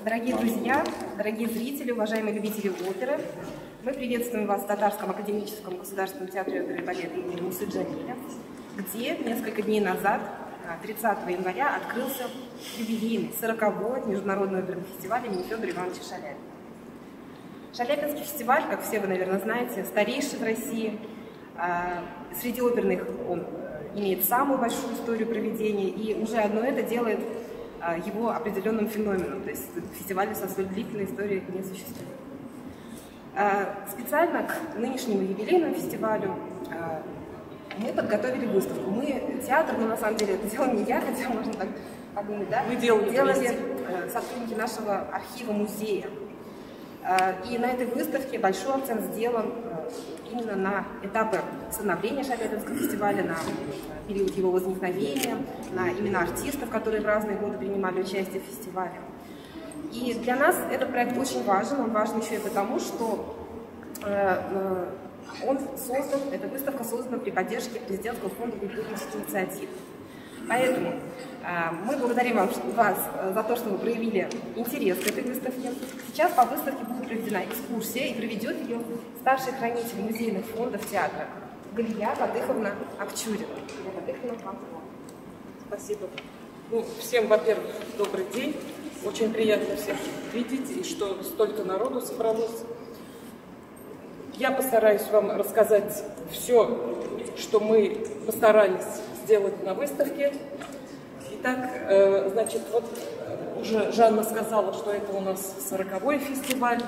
Дорогие друзья, дорогие зрители, уважаемые любители оперы, мы приветствуем вас в Татарском академическом государственном театре оперы и балета имени Мусы Джалиля, где несколько дней назад, 30 января, открылся юбилейный 40-й международный оперный фестиваль имени Федора Ивановича Шаляпина. Шаляпинский фестиваль, как все вы, наверное, знаете, старейший в России. Среди оперных он имеет самую большую историю проведения, и уже одно это делает его определенным феноменом, то есть фестиваля со столь длительной историей не существует. Специально к нынешнему юбилейному фестивалю мы подготовили выставку. Мы театр, но на самом деле это делал не я, хотя можно так подумать, да? Мы делали сотрудники нашего архива-музея. И на этой выставке большой акцент сделан именно на этапы становления Шаляпинского фестиваля, на период его возникновения, на имена артистов, которые в разные годы принимали участие в фестивале. И для нас этот проект очень важен. Он важен еще и потому, что эта выставка создана при поддержке Президентского фонда культурных инициатив. Поэтому мы благодарим вас за то, что вы проявили интерес к этой выставке. Сейчас по выставке будет проведена экскурсия, и проведет ее старший хранитель музейных фондов театра Галия Фатыховна Акчурина. Спасибо. Всем, во-первых, добрый день. Очень приятно всех видеть, и что столько народу собралось. Я постараюсь вам рассказать все, что мы постарались сделать на выставке. Итак, значит, вот уже Жанна сказала, что это у нас 40-й фестиваль.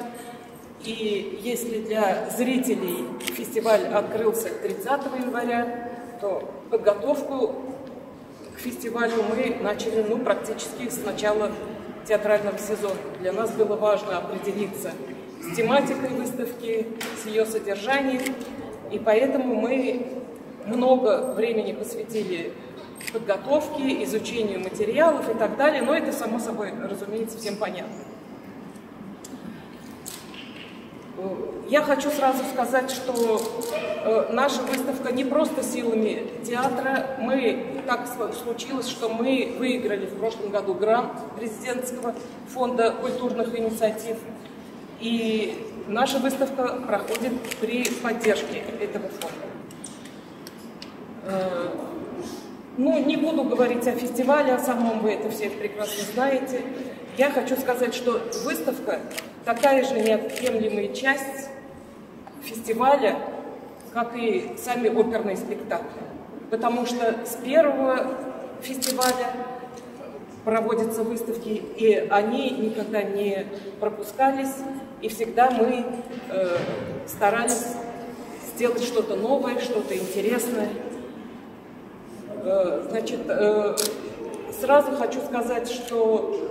И если для зрителей фестиваль открылся 30 января, то подготовку к фестивалю мы начали практически с начала театрального сезона. Для нас было важно определиться с тематикой выставки, с ее содержанием, и поэтому мы много времени посвятили подготовке, изучению материалов и так далее, но это, само собой, разумеется, всем понятно. Я хочу сразу сказать, что наша выставка не просто силами театра. Так случилось, что мы выиграли в прошлом году грант Президентского фонда культурных инициатив, и наша выставка проходит при поддержке этого фонда. Не буду говорить о фестивале, о самом, вы это все прекрасно знаете. Я хочу сказать, что выставка такая же неотъемлемая часть фестиваля, как и сами оперные спектакли. Потому что с первого фестиваля проводятся выставки, и они никогда не пропускались, и всегда мы старались сделать что-то новое, что-то интересное. Значит, сразу хочу сказать, что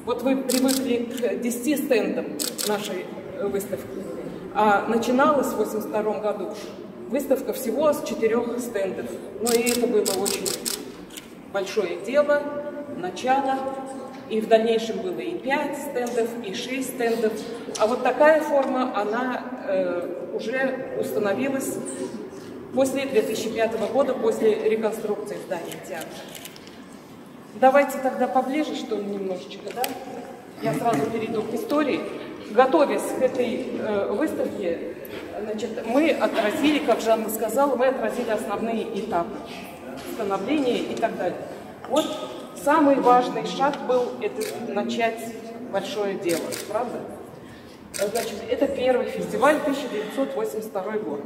вот вы привыкли к 10 стендам нашей выставки, а начиналась в 1982 году выставка всего с 4 стендов. Но и это было очень большое дело, начало, и в дальнейшем было и 5 стендов, и 6 стендов. А вот такая форма, она уже установилась после 2005 года, после реконструкции здания театра. Давайте тогда поближе, что ли, немножечко, да? Я сразу перейду к истории. Готовясь к этой выставке, значит, мы отразили, как Жанна сказала, мы отразили основные этапы становления и так далее. Вот самый важный шаг был это начать большое дело, правда? Значит, это первый фестиваль, 1982 год.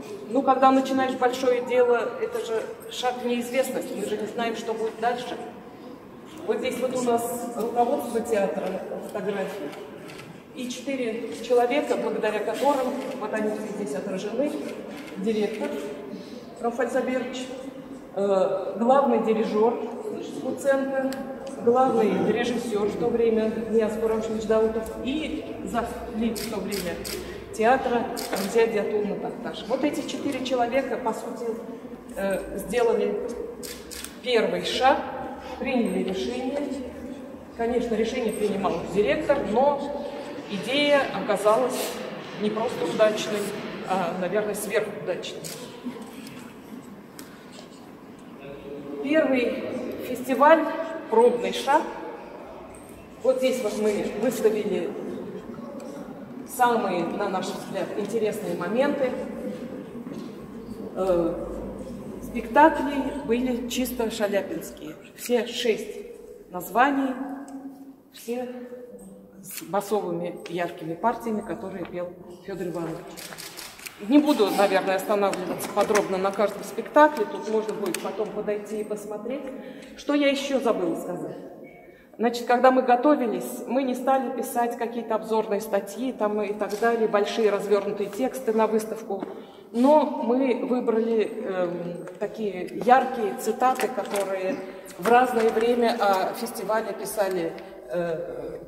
Когда начинаешь большое дело, это же шаг в неизвестность, мы же не знаем, что будет дальше. Вот здесь вот у нас руководство театра, фотографии, и 4 человека, благодаря которым, вот они здесь отражены, директор Рафаэль Заберович, главный дирижер Луценко, главный режиссер в то время Князь Курамшевич Даутов и завлит в то время театра Амзия Диатулна Такташ. Вот эти 4 человека, по сути, сделали первый шаг, приняли решение. Конечно, решение принимал директор, но идея оказалась не просто удачной, а, наверное, сверхудачной. Первый фестиваль, пробный шаг, Вот здесь вот мы выставили самые, на наш взгляд, интересные моменты. Спектакли были чисто шаляпинские. Все 6 названий, все с басовыми яркими партиями, которые пел Федор Иванович. Не буду, наверное, останавливаться подробно на каждом спектакле. Тут можно будет потом подойти и посмотреть. Что я еще забыла сказать? Значит, когда мы готовились, мы не стали писать какие-то обзорные статьи там и так далее, большие развернутые тексты на выставку. Но мы выбрали такие яркие цитаты, которые в разное время о фестивале писали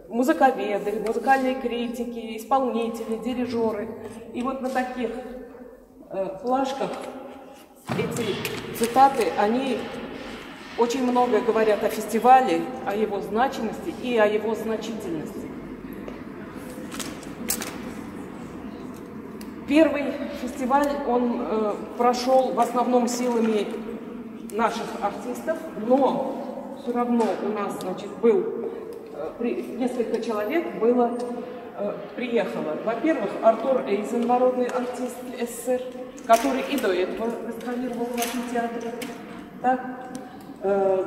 музыковеды, музыкальные критики, исполнители, дирижеры. И вот на таких флажках эти цитаты, они очень многое говорят о фестивале, о его значимости и о его значительности. Первый фестиваль, он прошел в основном силами наших артистов, но все равно у нас, значит, несколько человек приехало. Во-первых, Артур Эйзен, народный артист СССР, который и до этого гастролировал в нашем театре. Так,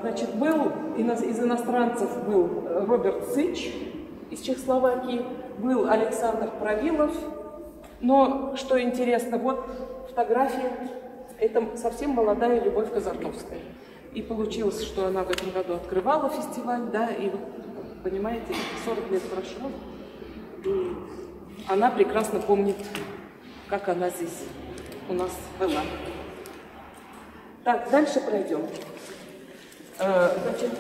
значит, из иностранцев был Роберт Сыч из Чехословакии, был Александр Правилов. Но, что интересно, вот фотография, это совсем молодая Любовь Казартовская. И получилось, что она в этом году открывала фестиваль, да, и вот, понимаете, 40 лет прошло, и она прекрасно помнит, как она здесь у нас была. Так, дальше пройдем. Значит,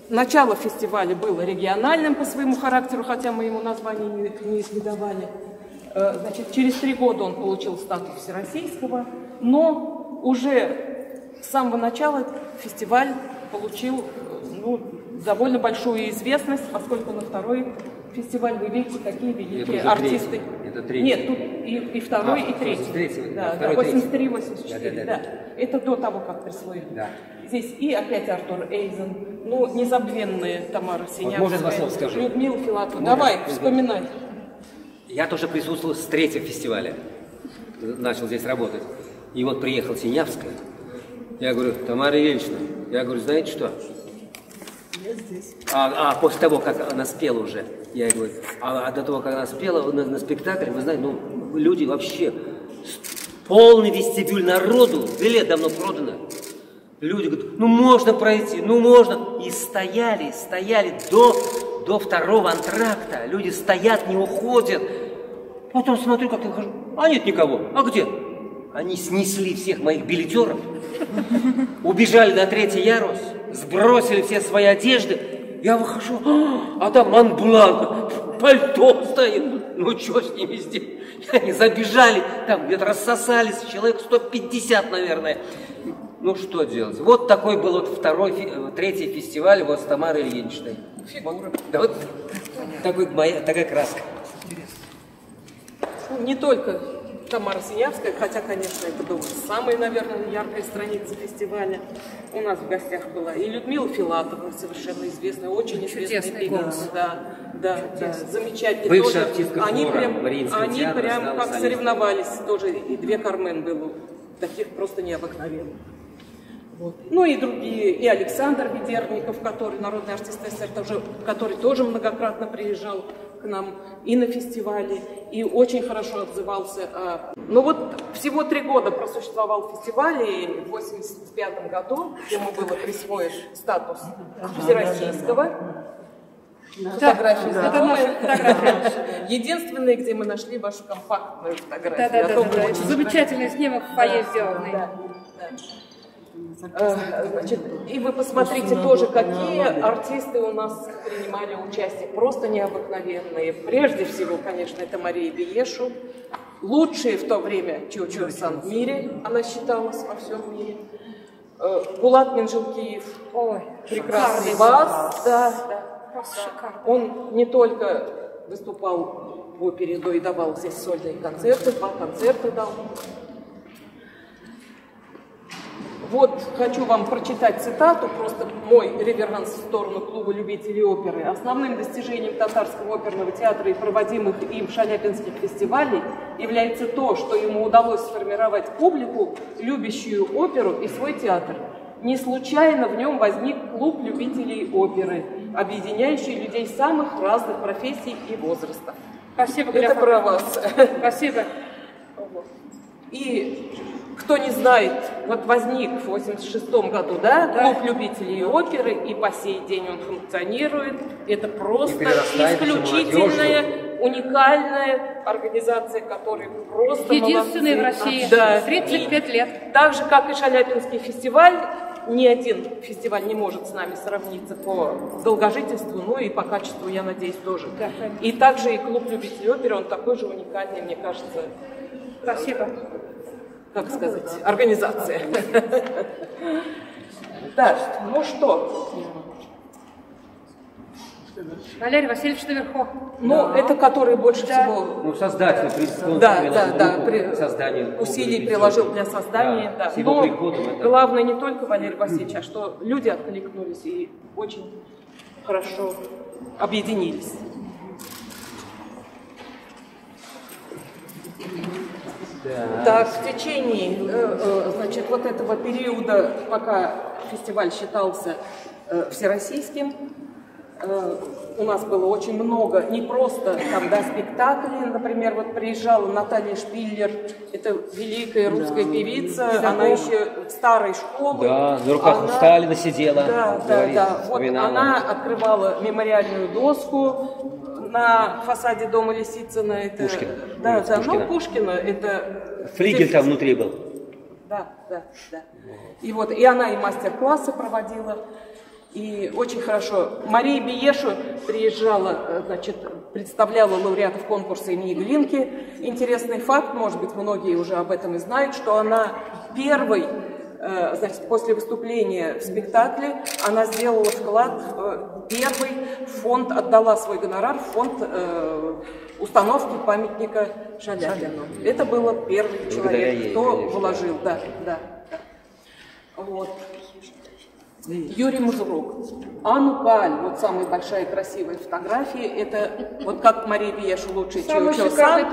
начало фестиваля было региональным по своему характеру, хотя мы ему название не давали. Значит, через 3 года он получил статус всероссийского, но уже с самого начала фестиваль получил довольно большую известность, поскольку на второй фестиваль вы видите, какие великие артисты. Это третий. Нет, тут и второй, и третий. Да, 83-84. Да. Это до того, как присвоили. Да. Здесь и опять Артур Эйзен, незабвенная Тамара Синявская, можно 2 слова скажу? Людмила Филатова. Давай, вспоминай. Я тоже присутствовал с 3-го фестиваля, начал здесь работать. И вот приехала Синявская. Я говорю: Тамара Ильинична, я говорю, знаете что? Я здесь. После того, как она спела уже, я говорю, до того, как она спела на спектакле, вы знаете, люди вообще, полный вестибюль народу, билет давно продано. Люди говорят, можно пройти, можно. И стояли до 2-го антракта. Люди стоят, не уходят. Потом смотрю, как я хожу, нет никого. А где? Они снесли всех моих билетеров, убежали на 3-й ярус, сбросили все свои одежды. Я выхожу, а там Монблан, пальто стоит. Что с ними сделать? Они забежали, там где-то рассосались, человек 150, наверное. Что делать? Вот такой был 3-й фестиваль с Тамарой Ильиничной. Фигура. Да, вот такая краска. Не только Тамара Синявская, хотя, конечно, это была самая, наверное, яркая страница фестиваля. У нас в гостях была и Людмила Филатова, совершенно известная, очень известная певица. Да, замечательная. Бывшая артистка Они театра, прям как соревновались тоже, и 2 Кармен было, таких просто необыкновенных. Вот. И другие, и Александр Ведерников, который народный артист СССР, который тоже многократно приезжал к нам и на фестивале, и очень хорошо отзывался. Всего 3 года просуществовал фестиваль, и в 1985 году ему было присвоен статус всероссийского. Фотографии знакомые. Единственное, где мы нашли вашу компактную фотографию. Да. Замечательный снимок в фойе сделанный. Значит, и вы посмотрите тоже, какие артисты у нас принимали участие. Просто необыкновенные. Прежде всего, конечно, это Мария Биешу. Лучшие в то время Чучур-сан в мире, она считалась во всем мире. Булат Минжилкиев. Прекрасный бас. Да. Он не только выступал в опере, но и давал здесь сольные концерты, 2 концерта дал. Вот хочу вам прочитать цитату, просто мой реверанс в сторону клуба любителей оперы. Основным достижением Татарского оперного театра и проводимых им шаляпинских фестивалей является то, что ему удалось сформировать публику, любящую оперу и свой театр. Не случайно в нем возник клуб любителей оперы, объединяющий людей самых разных профессий и возрастов. Спасибо, Это про вас. Спасибо. И кто не знает, вот возник в 1986 году, да, клуб любителей оперы, и по сей день он функционирует. Это просто исключительная, уникальная организация, которая просто единственная в России, да. 35 лет. Так же, как и Шаляпинский фестиваль, ни один фестиваль не может с нами сравниться по долгожительству, ну и по качеству, я надеюсь, тоже. Да, и также и клуб любителей оперы, он такой же уникальный, мне кажется. Спасибо. Как сказать, организация. Так, ну что? Валерий Васильевич наверху. Ну, это который больше всего... Ну, создатель, при созданию усилий приложил для создания. Да, Да. с его Но приходом это... главное не только Валерий Васильевич, а что люди откликнулись и очень хорошо объединились. Так, в течение, значит, вот этого периода, пока фестиваль считался всероссийским, у нас было очень много, не просто там, да, спектаклей, например, вот приезжала Наталья Шпиллер, это великая русская певица, она еще старой школы. Да, на руках у Сталина сидела. Да. Вот она открывала мемориальную доску на фасаде дома Лисицына. Это, Пушкина. Ну, Пушкина, это... Флигель там внутри был. Да. И вот, и она и мастер-классы проводила. И очень хорошо. Мария Биешу приезжала, значит, представляла лауреатов конкурса имени Глинки. Интересный факт, может быть, многие уже об этом и знают, что она первой, значит, после выступления в спектакле, она сделала вклад в первый фонд, отдала свой гонорар в фонд установки памятника Шаляпину. Это было первый человек, кто вложил. Да. Вот. Юрий Мазурук. Анну Кааль, вот самая большая и красивая фотография, это вот как Мария Биешу лучший Чо-Чо-Сан,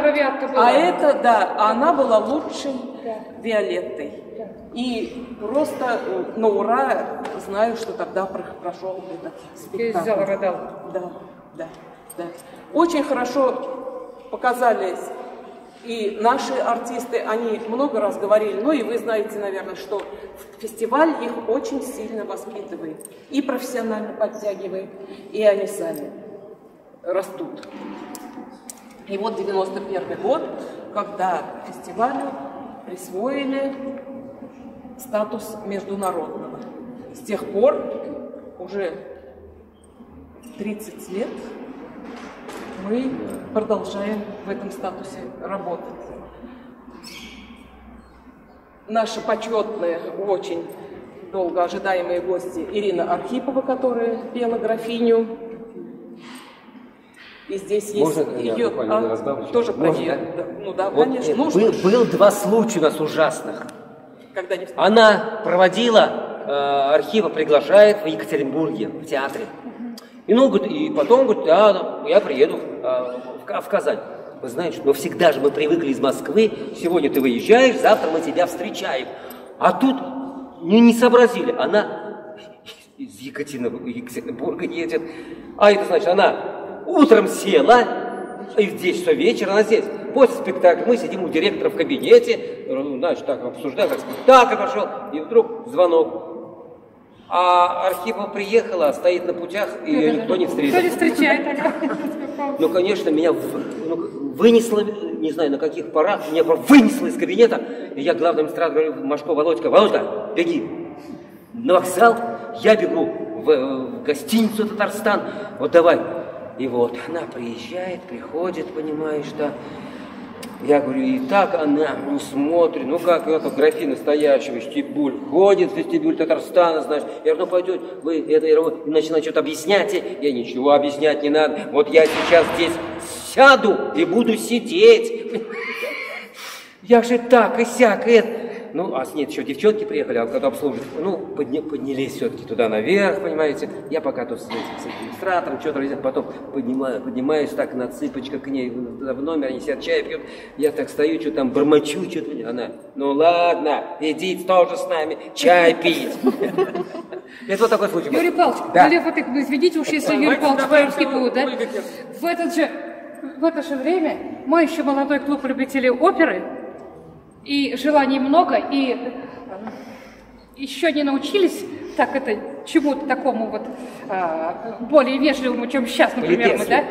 а это, да, она была лучшей Виолеттой. И просто на ура знаю, что тогда прошел этот спектакль. Да. Очень хорошо показались и наши артисты, они много раз говорили, ну и вы знаете, наверное, что фестиваль их очень сильно воспитывает и профессионально подтягивает, и они сами растут. И вот 91 год, когда фестивалю присвоили статус международного. С тех пор уже 30 лет мы продолжаем в этом статусе работать. Наша почетная, очень долго ожидаемые гости Ирина Архипова, которая пела графиню. И здесь есть ее... тоже про нее. Ну да, вот конечно. Был два случая у нас ужасных. Когда не... Она проводила, Архипова приглашает в Екатеринбурге, в театре. И, ну, говорит, и потом говорит, да, я приеду в Казань. Вы знаете, но всегда же мы привыкли из Москвы, сегодня ты выезжаешь, завтра мы тебя встречаем. А тут не сообразили, она из Екатеринбурга едет. А это значит, она утром села, и в 10 часов вечера она здесь. После спектакля мы сидим у директора в кабинете, значит, так обсуждаем, как спектакль пошел, и вдруг звонок. А Архипова приехала, стоит на путях, и ее никто не встретил. Кто не встречает? Ну, конечно, меня вынесло, не знаю, на каких парах, меня вынесло из кабинета, и я главному администратору говорю, Машко, Володька, беги на вокзал, я бегу в гостиницу «Татарстан», вот давай. И вот она приезжает, приходит, понимаешь, да. Я говорю, и так она смотрит, ну как это графиня настоящего, вестибюль, ходит в вестибюль Татарстана, знаешь. Я говорю, ну пойдет, вы это, и начинает что-то объяснять, я ничего объяснять не надо, вот я сейчас здесь сяду и буду сидеть. Я же так и сяк, Ну, а с ней еще девчонки приехали, а когда обслуживать, ну, поднялись все-таки туда наверх, понимаете. Я пока тут с администратором, что-то, потом поднимаюсь так на цыпочках к ней в номер, они сидят, чай пьют. Я так стою, что там бормочу, что-то. Она, ну ладно, идите тоже с нами чай пить. Это вот такой случай. Юрий Павлович, вот извините уж, если Юрий Павлович по-русски да? В это же время мы еще молодой клуб любителей оперы, и желаний много, и еще не научились так это чему-то такому вот более вежливому, чем сейчас, например, мы, да?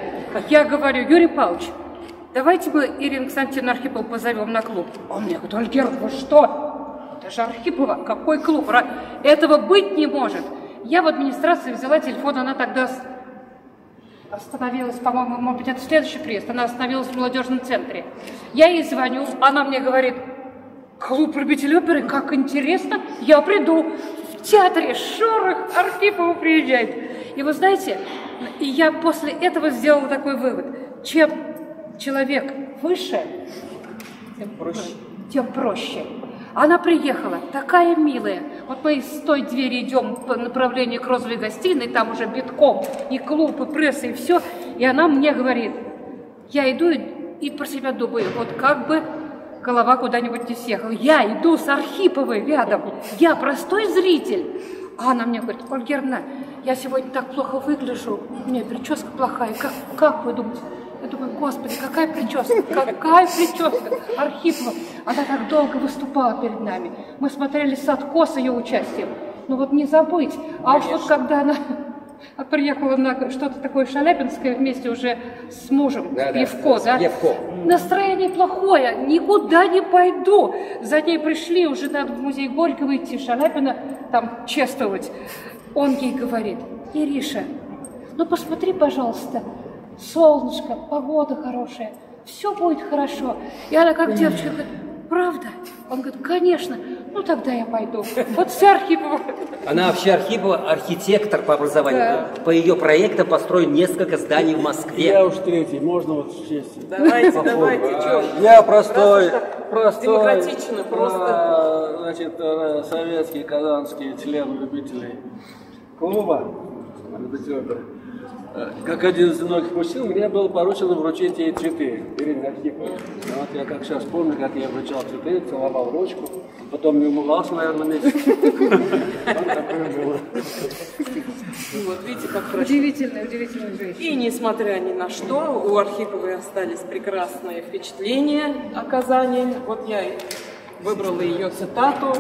Я говорю, Юрий Павлович, давайте мы Ирину Константиновну Архипову позовем на клуб. Он мне говорит, Ольга, вы что? Это же Архипова, какой клуб? Этого быть не может. Я в администрации взяла телефон, она тогда остановилась, по-моему, может быть, это следующий приезд, она остановилась в молодежном центре. Я ей звоню, она мне говорит, клуб любителей оперы, как интересно, я приду. В театре шорох, Архипова приезжает. И вы знаете, я после этого сделала такой вывод. Чем человек выше, тем проще. Она приехала, такая милая. Вот мы с той двери идем по направлению к розовой гостиной, там уже битком, и клуб, и пресса, и все. И она мне говорит, я иду и про себя думаю, вот как бы голова куда-нибудь не съехала. Я иду с Архиповой рядом, я простой зритель. А она мне говорит, Ольга Германовна, я сегодня так плохо выгляжу, у меня прическа плохая, как вы думаете? Я думаю, господи, какая прическа, Архипова. Она так долго выступала перед нами. Мы смотрели Садко с ее участием. Ну вот не забыть. А уж вот когда она приехала на что-то такое шаляпинское вместе уже с мужем, Евко, да? Настроение плохое, никуда не пойду. За ней пришли, уже надо в музей Горького идти, Шаляпина там чествовать. Он ей говорит, Ириша, ну посмотри, пожалуйста, солнышко, погода хорошая, все будет хорошо. И она как девочка говорит, правда? Он говорит, конечно, ну тогда я пойду. Вот вся Архипова. Она вообще Архипова архитектор по образованию. Да. По ее проектам построен несколько зданий в Москве. Я уж третий, можно вот в честь? Давайте, что? Я простой, демократично, просто. Значит, советский, казанский член любителей клуба. Как один из многих мужчин, мне было поручено вручить ей цветы перед Архиповой. Вот я как сейчас помню, как я вручал цветы, целовал ручку, потом не умывался, наверное, месяц. Вот такое было. Вот видите, как хорошо. Удивительная женщина. И несмотря ни на что, у Архиповой остались прекрасные впечатления о Казани. Вот я выбрала ее цитату.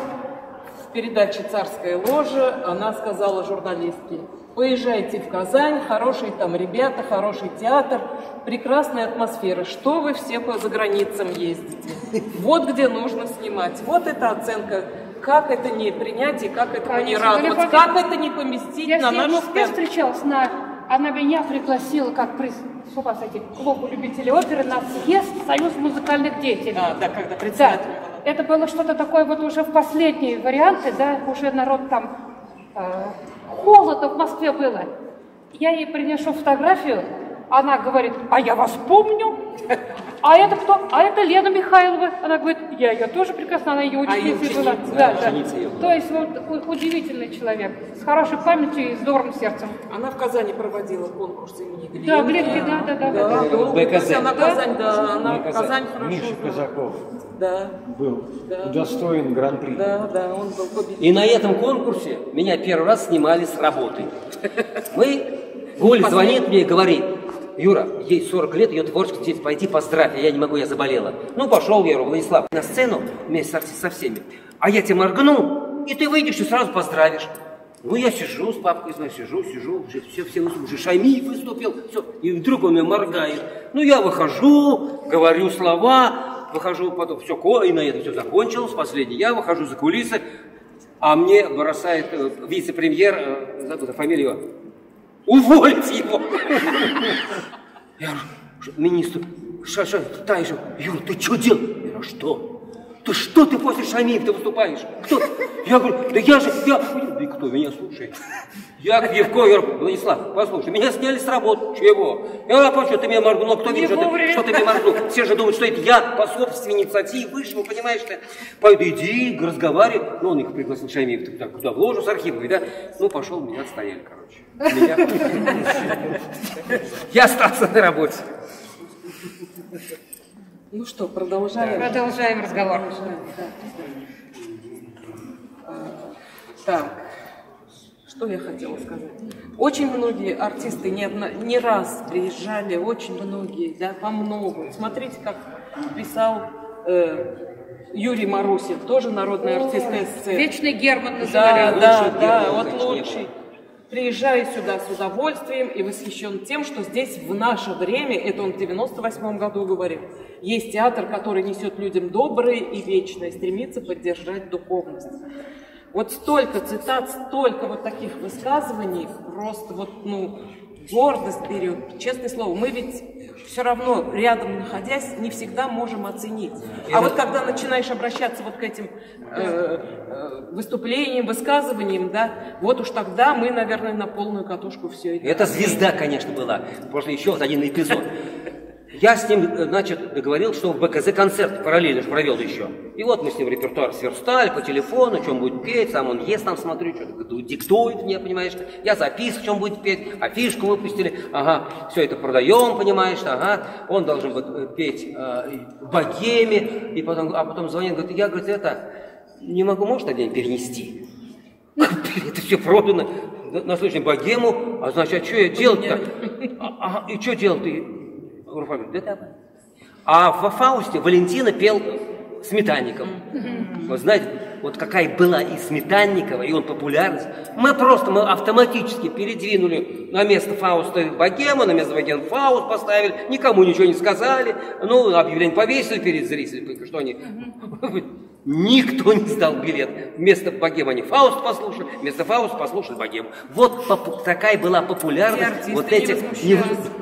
В передаче «Царская ложа» она сказала журналистке: поезжайте в Казань, хорошие там ребята, хороший театр, прекрасная атмосфера. Что вы все за границам ездите? Вот где нужно снимать. Вот эта оценка. Как это не принять и как это не радоваться, как это не поместить на нашу сцену. Я встречалась она меня пригласила как клубу любителей оперы на съезд Союз музыкальных деятелей. Да, когда председатель была. Это было что-то такое вот уже в последние варианты, да, уже народ там холодно в Москве было. Я ей приношу фотографию, она говорит, а я вас помню. А это кто? А это Лена Михайлова. Она говорит, я ее тоже прекрасно, она ее ученица была. Да. То есть вот удивительный человек, с хорошей памятью и здоровым сердцем. Она в Казани проводила конкурс имени Глинки. Да, Глинки, да. Она Казань, да, она Казань хорошо. Миша Казаков был удостоен гран-при. Да, он был победителем. И на этом конкурсе меня первый раз снимали с работы. Гуль звонит мне и говорит, Юра, ей 40 лет, ее творчество, здесь пойти поздравь, я не могу, я заболела. Ну, пошел я, Владислав, на сцену вместе со всеми. А я тебе моргну, и ты выйдешь и сразу поздравишь. Ну, я сижу с папкой, сижу, уже все уже Шаймиев выступил, все. И вдруг он мне моргает. Ну, я выхожу, говорю слова, выхожу потом, все, и на этом все закончилось, последний. Я выхожу за кулисы, а мне бросает вице-премьер, забыл фамилию, уволить его! Я говорю, министр, Юра, ты что делаешь? Я говорю, что? Ты что ты после Шамиев-то выступаешь? Кто? Я говорю, да я же, да кто меня слушает? Яков Евкоев, Владислав, послушай, меня сняли с работы. Чего? Я почему ты меня моргнул? Кто видит, что ты меня моргнул? Все же думают, что это я по собственной инициативе вышел, понимаешь ты? Пойду, иди, разговаривай. Ну, он их пригласил Шамиев, так куда в ложу с архивами, да? Ну, пошел, меня отстояли, короче. Я остался на работе. Ну что, продолжаем? Продолжаем разговор. Так, что я хотела сказать? Очень многие артисты не раз приезжали, очень многие, да, по многу. Смотрите, как писал Юрий Марусин, тоже народный артист СССР. Вечный Герман называли. Да, вот лучший. Приезжаю сюда с удовольствием и восхищен тем, что здесь в наше время, это он в 98 году говорил, есть театр, который несет людям доброе и вечное, стремится поддержать духовность. Вот столько цитат, столько вот таких высказываний, просто вот, гордость берет, честное слово. Мы ведь все равно, рядом находясь, не всегда можем оценить. А вот когда начинаешь обращаться вот к этим выступлениям, высказываниям, да, вот уж тогда мы, наверное, на полную катушку все это. Это звезда, конечно, была. Просто еще вот один эпизод. Я с ним, значит, договорил, что в БКЗ концерт параллельно провел еще. И вот мы с ним репертуар сверстали по телефону, что он будет петь, сам он ест там, смотрю, что-то диктует мне, понимаешь, я записываю, что он будет петь, афишку выпустили, ага, все это продаем, понимаешь, ага, он должен будет петь в Богеме, и потом звонит, говорит, я, говорит, это не могу, может, один день перенести? Это все продано на следующем Богему, а значит, а что я делать-то? И что делать-то? А во Фаусте Валентина пел Сметанников. Вы знаете, вот какая была и Сметанникова, и он популярность. Мы автоматически передвинули на место Фауста Богему, на место Богема Фауст поставили, никому ничего не сказали, объявление повесили перед зрителями, что они... Никто не сдал билет. Вместо Богема они Фауст послушали, вместо Фауста послушали Богему. Вот такая была популярность вот этих...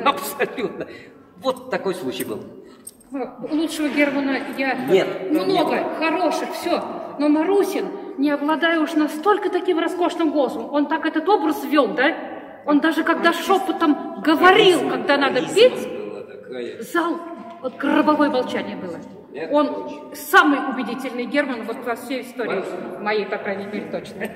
Абсолютно. Вот такой случай был. Лучшего Германа нет, много, нет. Хороших, все. Но Марусин, не обладая уж настолько таким роскошным голосом, он так этот образ вел, да? Он даже когда шепотом говорил, когда надо петь, зал, вот гробовое молчание было. Он самый убедительный Герман вот во всей истории, моей, по крайней мере, точно.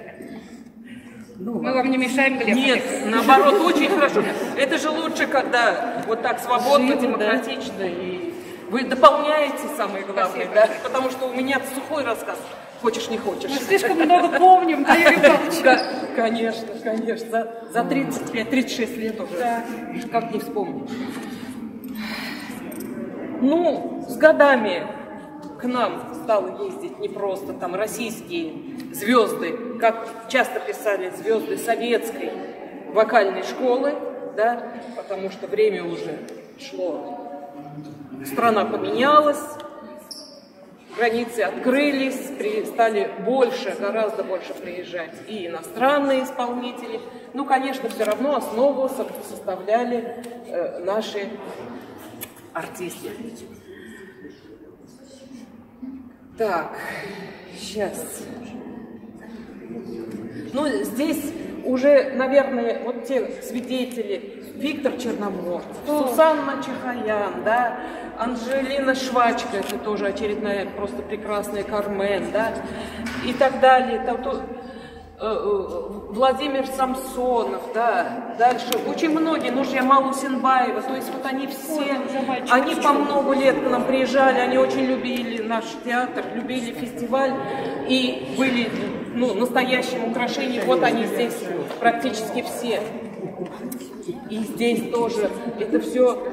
Мы вам не мешаем, Глеб? Нет, наоборот, очень хорошо. Это же лучше, когда вот так свободно, демократично, и вы дополняете, самое главное, да? Потому что у меня сухой рассказ, хочешь не хочешь. Мы слишком много помним, да, Юрий Павлович? Конечно, конечно, за 35-36 лет уже, да. Как не вспомнить. С годами к нам стало ездить не просто там российские звезды, как часто писали, звезды советской вокальной школы, да, потому что время уже шло, страна поменялась, границы открылись, стали больше, гораздо больше приезжать и иностранные исполнители. Конечно, все равно основу составляли наши артисты. Так, сейчас. Здесь уже, наверное, вот те свидетели: Виктор Черномор, Сусанна Чехоян, да, Анжелина Швачка, это тоже очередная просто прекрасная Кармен, да, и так далее. Владимир Самсонов, да, дальше очень многие, Нуржамал Усенбаева, то есть вот они все, они по много лет к нам приезжали, они очень любили наш театр, любили фестиваль и были, настоящим украшением, вот они здесь практически все. И здесь тоже это все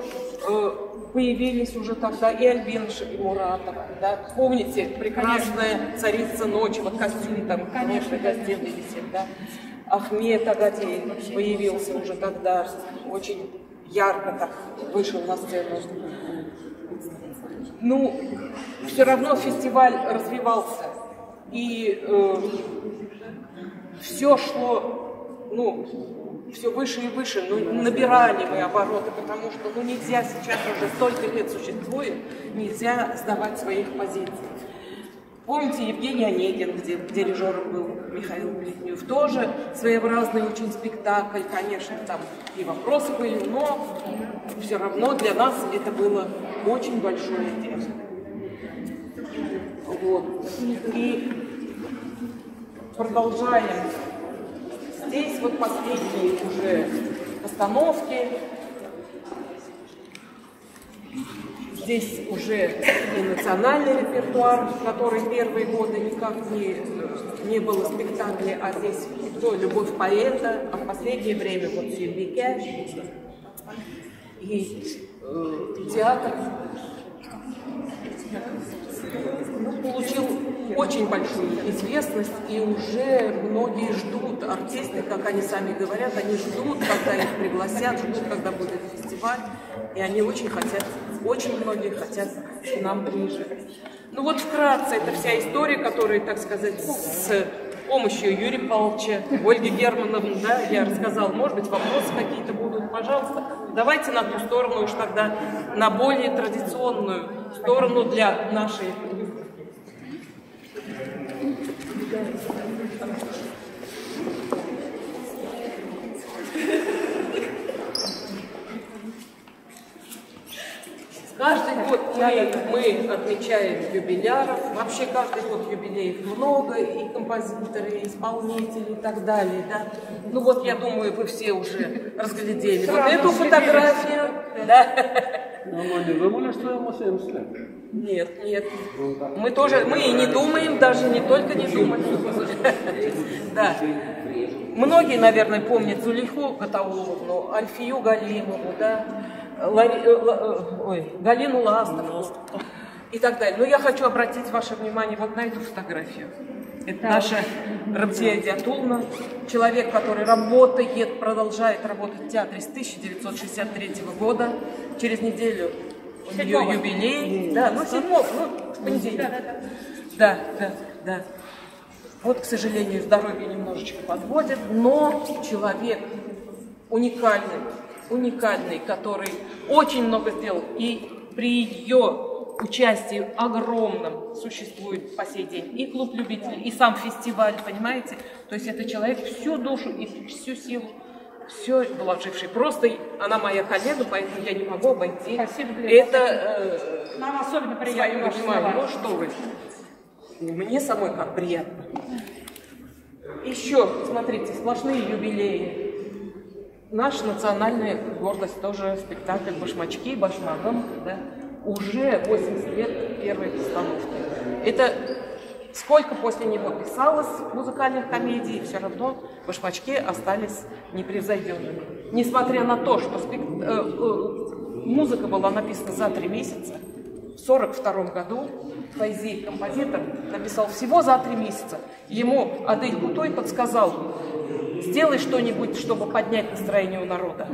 появились уже тогда и Альбина Шабимуратова, да, помните, прекрасная царица ночи, вот костюм там, конечно, гостиный висит, да, Ахмед Агатеев появился уже тогда, очень ярко так вышел на сцену. Все равно фестиваль развивался, и все шло, все выше и выше, набирали мы обороты, потому что нельзя сейчас, уже столько лет существует, нельзя сдавать своих позиций. Помните, Евгений Онегин, где дирижером был Михаил Плетнев, тоже своеобразный очень спектакль, конечно, там и вопросы были, но все равно для нас это было очень большое дело. Вот. И продолжаем. Здесь вот последние уже постановки. Здесь уже и национальный репертуар, который первые годы никак не было спектакля, а здесь «Любовь поэта», а в последнее время вот «Сюрбике» и театр получил очень большую известность, и уже многие ждут, артисты, как они сами говорят, они ждут, когда их пригласят, ждут, когда будет фестиваль, и они очень хотят, очень многие хотят к нам приезжать. Ну вот вкратце, это вся история, которая, так сказать, с помощью Юрия Павловича, Ольги Германовны, да, я рассказала, может быть, вопросы какие-то будут, пожалуйста, давайте на ту сторону уж тогда, на более традиционную сторону для нашей выставки. Каждый год мы отмечаем юбиляров, вообще каждый год юбилеев много, и композиторы, и исполнители, и так далее. Да? Ну вот, я думаю, вы все уже разглядели вот эту фотографию. Да? Нет, нет. Мы тоже, мы и не думаем, даже не только не думаем. Да. Многие, наверное, помнят Зулейху Гатауловну, Альфию Галимову, да? Галину Ластову и так далее. Но я хочу обратить ваше внимание вот на эту фотографию. Это наша Рабзия Диатулна, человек, который работает, продолжает работать в театре с 1963 года. Через неделю у нее юбилей. Да, ну 7, ну в понедельник. Да. Вот, к сожалению, здоровье немножечко подводит, но человек уникальный, который очень много сделал, и при ее участии огромном существует по сей день и клуб любителей, и сам фестиваль, понимаете? То есть это человек всю душу и всю силу, все вложивший. Просто она моя коллега, поэтому я не могу обойти. Спасибо, это нам особенно приятно. Ну что вы, мне самой как приятно. Еще, смотрите, сплошные юбилеи. Наша национальная гордость тоже спектакль «Башмачки» Башмагом, да, уже 80 лет первой постановки. Это сколько после него писалось музыкальных комедий, все равно «Башмачки» остались непревзойденными. Несмотря на то, что музыка была написана за 3 месяца, в 1942 году Файзи, композитор, написал всего за 3 месяца. Ему Адель Кутой подсказал: сделай что-нибудь, чтобы поднять настроение у народа.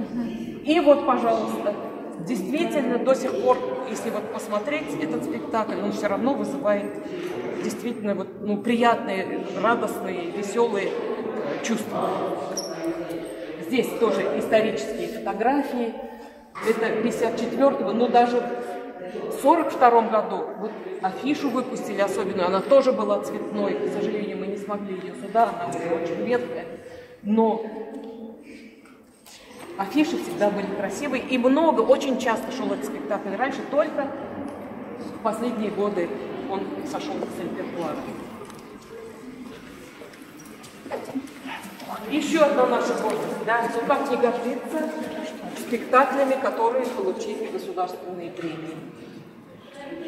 И вот, пожалуйста, действительно, до сих пор, если вот посмотреть этот спектакль, он все равно вызывает действительно вот, ну, приятные, радостные, веселые чувства. Здесь тоже исторические фотографии. Это 54-го, но даже в 42 году вот афишу выпустили особенную, она тоже была цветной, к сожалению, мы не смогли ее сюда, она была очень редкая. Но афиши всегда были красивые, и много, очень часто шел этот спектакль раньше, только в последние годы он сошел с репертуара. Еще одна наша гордость, да, ну как не гордиться спектаклями, которые получили государственные премии.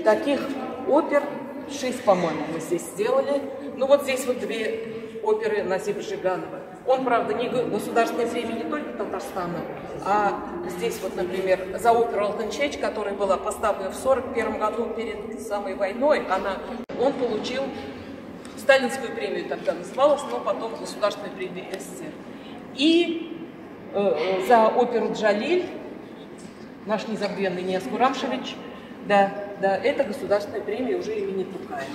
Таких опер 6, по-моему, мы здесь сделали. Ну вот здесь вот 2 оперы Назиба Жиганова. Он, правда, не государственная премия не только Татарстана, а здесь вот, например, за оперу «Алтынчеч», которая была поставлена в 1941 году перед самой войной, он получил сталинскую премию, тогда называлась, но потом государственную премию СССР. И за оперу «Джалиль» наш незабвенный Нияз Курамшевич, да, это государственная премия уже имени Тукаева.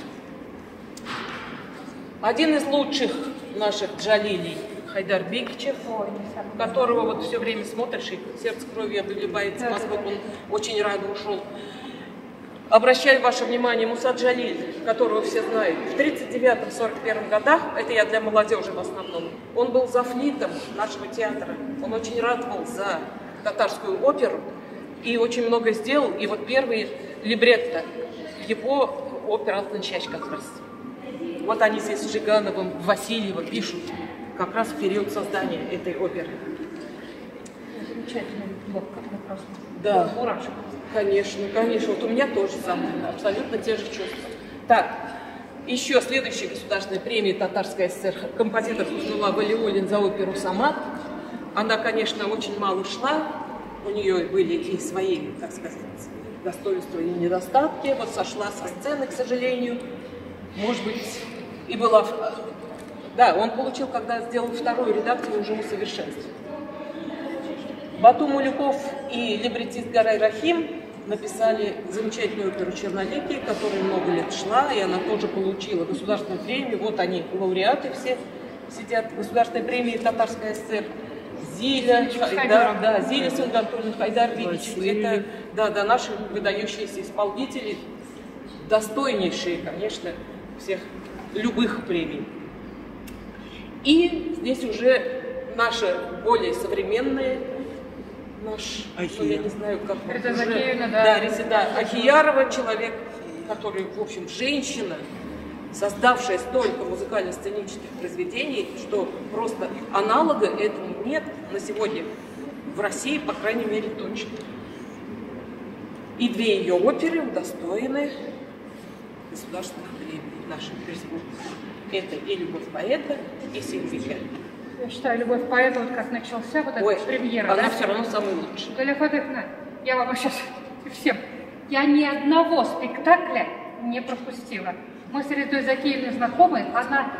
Один из лучших наших Джалилей Хайдар Бекичев, которого вот все время смотришь, и сердце кровью обливается, поскольку он очень рано ушел. Обращаю ваше внимание, Муса Джалиль, которого все знают, в 1939-1941 годах, это я для молодежи в основном, он был завфлитом нашего театра. Он очень ратовал за татарскую оперу и очень много сделал. И вот первый либретто его опера «Алтын шаш» как раз. Вот они здесь с Жигановым, Васильевым пишут как раз в период создания этой оперы. Замечательный блок, как мы просто. Да, мурашек. конечно, конечно. Вот у меня тоже самое, абсолютно те же чувства. Так, еще следующая государственная премия Татарской ССР, композитор Хуснулла Валиуллин за оперу «Самат». Она, конечно, очень мало шла, у нее были и свои, так сказать, достоинства и недостатки. Вот сошла со сцены, к сожалению. Может быть, и была... Да, он получил, когда сделал вторую редакцию, уже усовершенствовал. Бату Мулюков и либретист Гарай Рахим написали замечательную оперу «Черноликие», которая много лет шла, и она тоже получила государственную премию. Вот они, лауреаты все сидят в государственной премии Татарской ССР. Зиля, Зиля Сунгантульна, Хайдар Вилич. Это, да, наши выдающиеся исполнители, достойнейшие, конечно, всех любых премий. И здесь уже наши более современные, я не знаю, как Резида Ахиярова, человек, который, в общем, женщина, создавшая столько музыкально-сценических произведений, что просто аналога этому нет на сегодня в России, по крайней мере, точно. И две ее оперы удостоены государственных премий нашей республики. Это и «Любовь поэта», и «Сильвия». Я считаю, «Любовь поэта», вот как начался, вот эта премьера. Она все равно самая лучшая. Галя Фатыховна, я вам сейчас всем, я ни одного спектакля не пропустила. Мы с Резидой Закиевной знакомы, она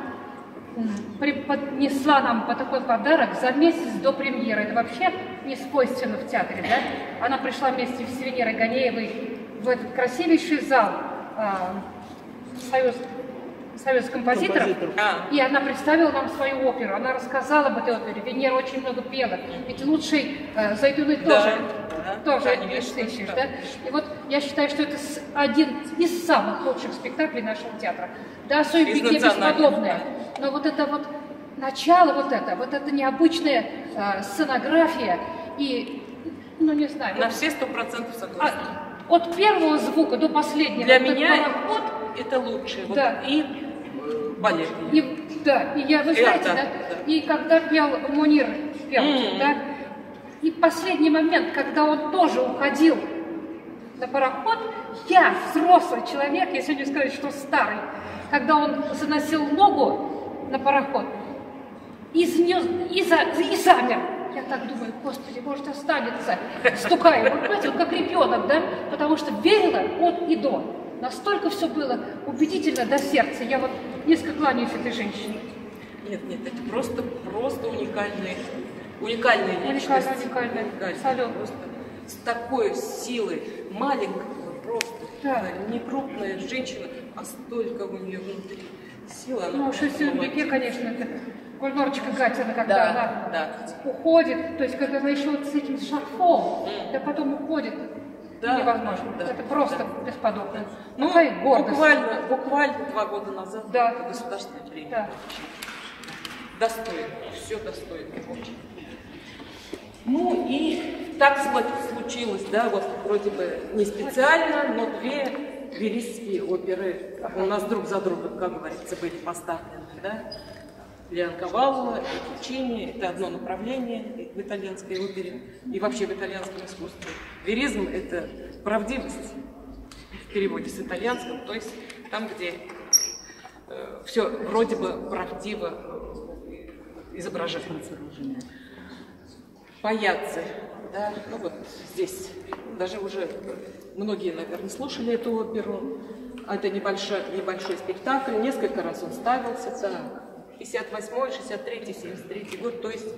преподнесла нам по такой подарок за месяц до премьеры. Это вообще не свойственно в театре, да? Она пришла вместе с Венерой Ганеевой в этот красивейший зал Союз композиторов, и она представила нам свою оперу. Она рассказала об этой опере. Венера очень много пела. Ведь лучший Зайтуны тоже не сыщешь, да? И вот я считаю, что это один из самых лучших спектаклей нашего театра. Да, «Суетбеке» бесподобное. Но вот это вот начало, вот это необычная сценография и, ну не знаю. На все 100% согласна. От первого звука до последнего. Для меня это лучшее. Да. Вот, и балет. Да, и вы знаете, да, и когда пел Мунир, да, и последний момент, когда он тоже уходил на пароход, я, взрослый человек, если не сказать, что старый, когда он заносил ногу на пароход и замер. Я так думаю, Господи, может, останется, стукаю. Вот понимаете, он как ребенок, да, потому что верила от и до. Настолько все было убедительно до сердца. Я вот несколько кланяюсь этой женщине. Нет, это просто уникальная личность. Уникальная. Просто с такой силой, маленькая, просто не крупная женщина, а столько у нее внутри силы. Ну, уж в Сильвике, конечно, это Гульнорочка Гатина, когда она уходит, то есть когда она еще вот с этим шарфом, да потом уходит. Невозможно. Это просто бесподобно. Ну, буквально 2 года назад это государственная премия. Да. Достойно, все достойно. Очень. Ну и так случилось, да, вот вроде бы не специально, но 2 верийские оперы у нас друг за другом, как говорится, были поставлены, да. Леонковалова и Пуччини – это одно направление в итальянской опере и вообще в итальянском искусстве. Веризм – это правдивость в переводе с итальянского, то есть там, где все вроде бы правдиво изображается. Паяцци, да, ну вот здесь даже уже многие, наверное, слушали эту оперу. Это небольшой спектакль, несколько раз он ставился там. 58-й, 63-й, 73-й год, то есть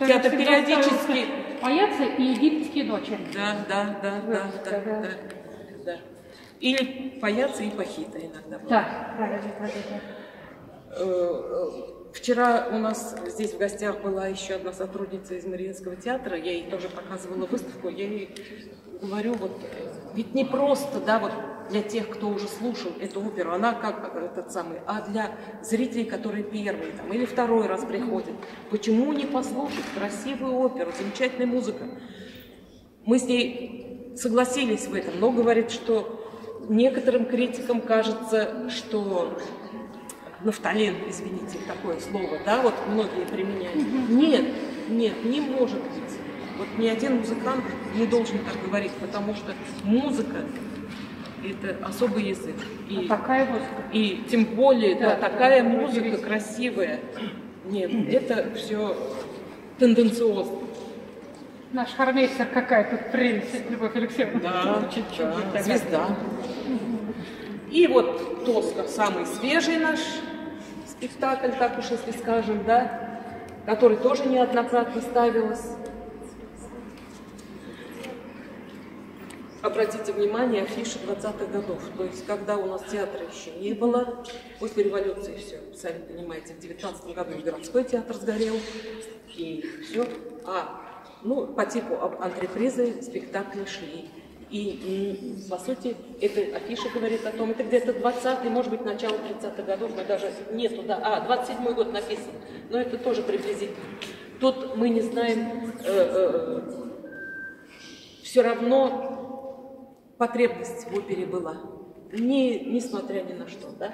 театр периодически... Паяцци и египетские дочери. Да. Или Паяцци и Пахита иногда. Да. Вчера у нас здесь в гостях была еще одна сотрудница из Мариинского театра, я ей тоже показывала выставку, я ей говорю, вот Ведь не просто, да, вот для тех, кто уже слушал эту оперу, она как этот самый, а для зрителей, которые первый там, или второй раз приходят. Почему не послушать красивую оперу, замечательная музыка? Мы с ней согласились в этом, но говорит, что некоторым критикам кажется, что нафталин, извините, такое слово, да, вот многие применяют. Нет, не может быть. Вот ни один музыкант не должен так говорить, потому что музыка – это особый язык. И, такая музыка. И тем более, да, такая музыка красивая. Нет, это все тенденциозно. Наш хормейстер какая тут прелесть, Любовь Алексеевна. Да, звезда. И вот Тоска, самый свежий наш спектакль, так уж если скажем, да, который тоже неоднократно ставилась. Обратите внимание, афиши 20-х годов, то есть когда у нас театра еще не было, после революции все, сами понимаете, в 19-м году городской театр сгорел, и все. Ну, по типу антрепризы спектакли шли. И, по сути, эта афиша говорит о том, это где-то 20-й, может быть, начало 30-х годов, но даже нету, да, 27-й год написан, но это тоже приблизительно. Тут мы не знаем, все равно потребность в опере была, несмотря ни на что, да.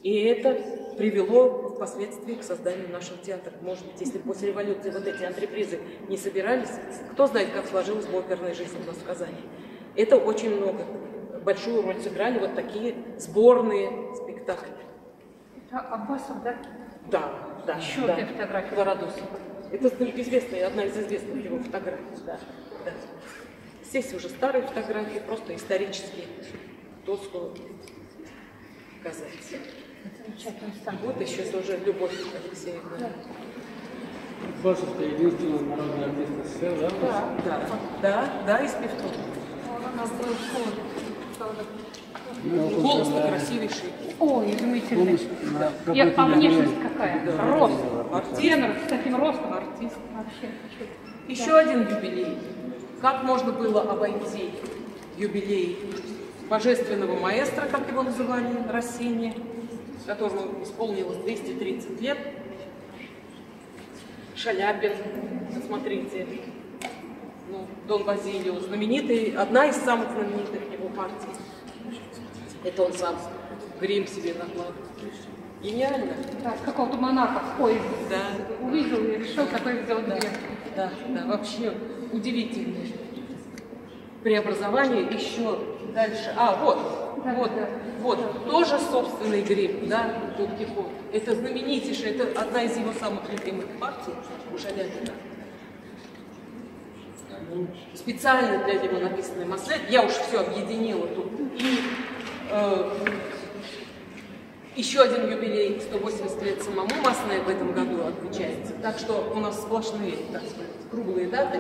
И это привело впоследствии к созданию нашего театра. Может быть, если после революции вот эти антрепризы не собирались, кто знает, как сложилась бы оперная жизнь у нас в Казани. Это очень много. Большую роль сыграли вот такие сборные спектакли. Это Аббасов, да? Да. Еще да. одна фотография. Городос. Это известная, одна из известных его фотографий, да. Здесь уже старые фотографии, просто исторические. Тоску показать. Вот еще тоже Любовь Алексеевна. Басов — это единственный народный артист СССР, да? Да, из Певцов. Голос-то красивейший. Ой, изумительный. А внешность какая? Да. Рост. Тенор с таким ростом. Артист. Вообще. Еще один юбилей. Как можно было обойти юбилей божественного маэстро, как его называли, Россини, которому исполнилось 230 лет. Шаляпин, посмотрите, Дон Базилио, знаменитый, одна из самых знаменитых его партий. Это он сам грим себе накладывал. Гениально. Да, какого-то монаха в поезде. Да. Увидел и решил такой сделать грим. Да, вообще удивительное преобразование. Еще дальше. Вот, тоже собственный грим, да, Дон Кихот. Это знаменитейшая, это одна из его самых любимых партий у Шаляпина. Специально для него написанный маслет. Я уж все объединила тут. И еще один юбилей, 180 лет самому Масне в этом году отмечается. Так что у нас сплошные, так сказать, круглые даты.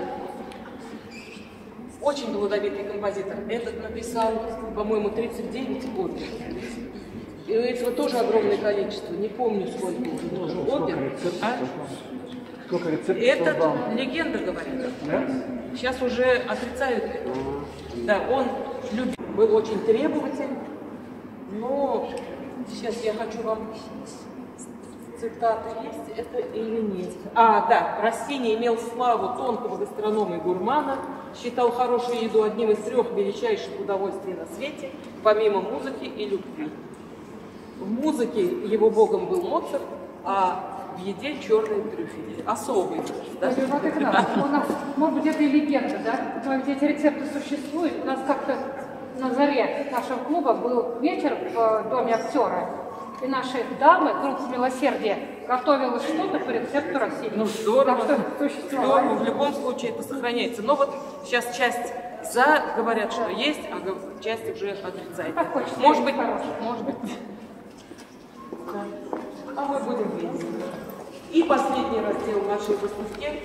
Очень плодовитый композитор. Этот написал, по-моему, 39 опер. И этого тоже огромное количество. Не помню, сколько уже опер. Сколько рецептов? Этот легенда говорит. Да? Сейчас уже отрицают это. Да, он был очень требователен, но сейчас я хочу вам цитаты есть это или нет. Да, Россини имел славу тонкого гастронома и гурмана, считал хорошую еду одним из 3 величайших удовольствий на свете, помимо музыки и любви. В музыке его богом был Моцарт, а в еде черные трюфели. Особый. Да? У нас, может быть, это и легенда, да? Но где эти рецепты существуют. У нас как-то на заре нашего клуба был вечер в доме актера. И наши дамы, группа милосердия, готовила что-то по рецепту России. Здорово. Здорово. В любом случае это сохраняется. Но вот сейчас часть говорят, что есть, а часть уже отрицает. Может быть. Да. А мы будем видеть. И последний раздел нашей выставки.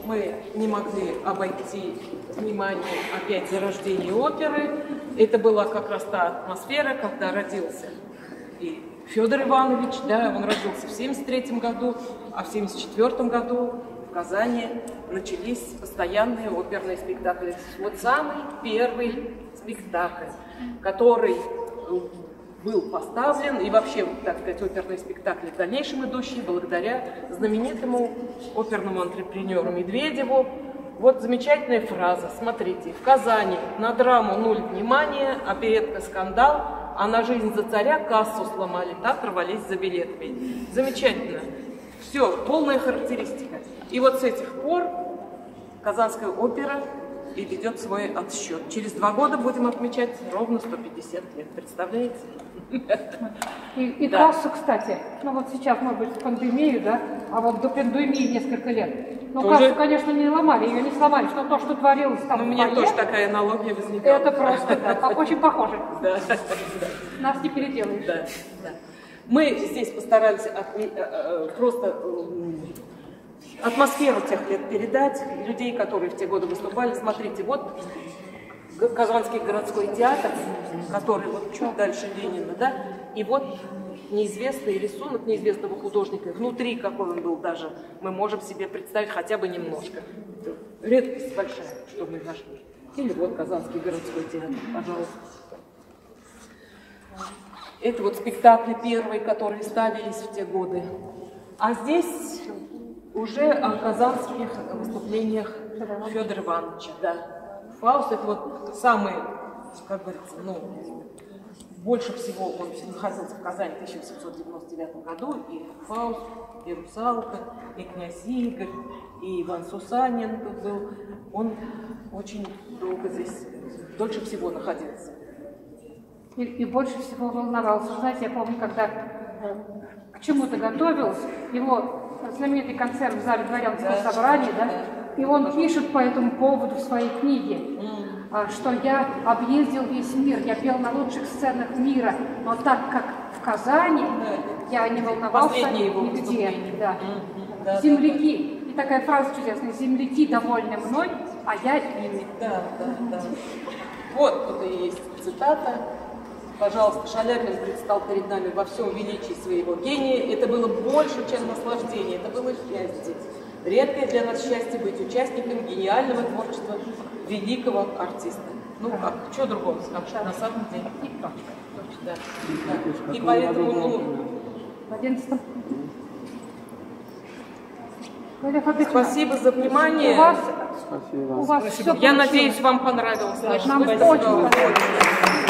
Мы не могли обойти внимание опять зарождения оперы. Это была как раз та атмосфера, когда родился и Федор Иванович, да, он родился в 1973 году, а в 1974 году в Казани начались постоянные оперные спектакли. Вот самый первый спектакль, который был поставлен, и вообще, так сказать, оперные спектакли в дальнейшем идущие, благодаря знаменитому оперному антрепренеру Медведеву. Вот замечательная фраза, смотрите, в Казани на драму 0 внимания, оперетка «Скандал», а на «Жизнь за царя» кассу сломали, так рвались за билетами. Замечательно. Все, полная характеристика. И вот с этих пор Казанская опера и ведет свой отсчет. Через 2 года будем отмечать ровно 150 лет. Представляете? И да. Кассу, кстати, ну вот сейчас, может быть, в пандемию, да, а вот до пандемии несколько лет. Ну, кассу, конечно, не ломали, ее не сломали, что то, что творилось там. Ну, у меня тоже такая аналогия возникала. Это просто, да, очень похоже. Да. Нас не переделаешь. Да. Мы здесь постарались просто атмосферу тех лет передать, людей, которые в те годы выступали. Смотрите, вот Казанский городской театр, который вот чуть дальше Ленина, да, и вот неизвестный рисунок неизвестного художника. Внутри, какой он был даже, мы можем себе представить хотя бы немножко. Редкость большая, что мы нашли. Или вот Казанский городской театр, пожалуйста. Это вот спектакли первые, которые ставились в те годы. А здесь уже о казанских выступлениях Федора Ивановича. Да. Фауст — это вот самый, как говорится, ну, больше всего он находился в Казани в 1799 году. И Фауст, и Русалка, и князь Игорь, и Иван Сусанин тут был. Он очень долго здесь, дольше всего находился. И больше всего волновался. Знаете, я помню, когда к чему-то готовилась, его знаменитый концерт в зале дворянского собрания, да, и он пишет по этому поводу в своей книге, что я объездил весь мир, я пел на лучших сценах мира, но так как в Казани, я не волновался нигде. Да. Земляки. И такая фраза чудесная: земляки довольны мной, а я ими. Да. Вот тут и есть цитата. Пожалуйста, Шаляпин предстал перед нами во всем величии своего гения. Это было больше, чем наслаждение, это было счастье. Редкое для нас счастье быть участником гениального творчества великого артиста. Ну как, что другого скажешь, на самом деле. Да. И поэтому, в 11-м. Спасибо за внимание. У вас Я надеюсь, вам понравилось. Нам очень понравилось.